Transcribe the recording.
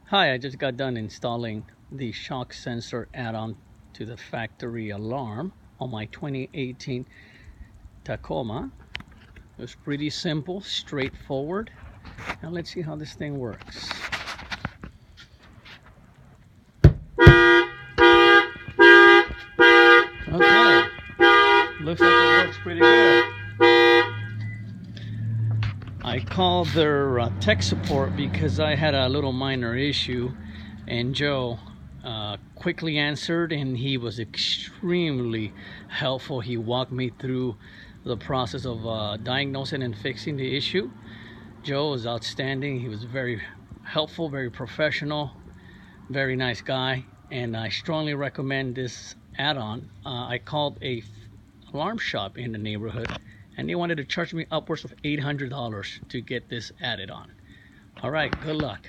Hi, I just got done installing the shock sensor add-on to the factory alarm on my 2018 Tacoma. It was pretty simple, straightforward. Now let's see how this thing works. Okay, looks like it works pretty good. I called their tech support because I had a little minor issue, and Joe quickly answered, and he was extremely helpful. He walked me through the process of diagnosing and fixing the issue. Joe was outstanding. He was very helpful, very professional, very nice guy, and I strongly recommend this add-on. I called a alarm shop in the neighborhood, and they wanted to charge me upwards of $800 to get this added on. All right, good luck.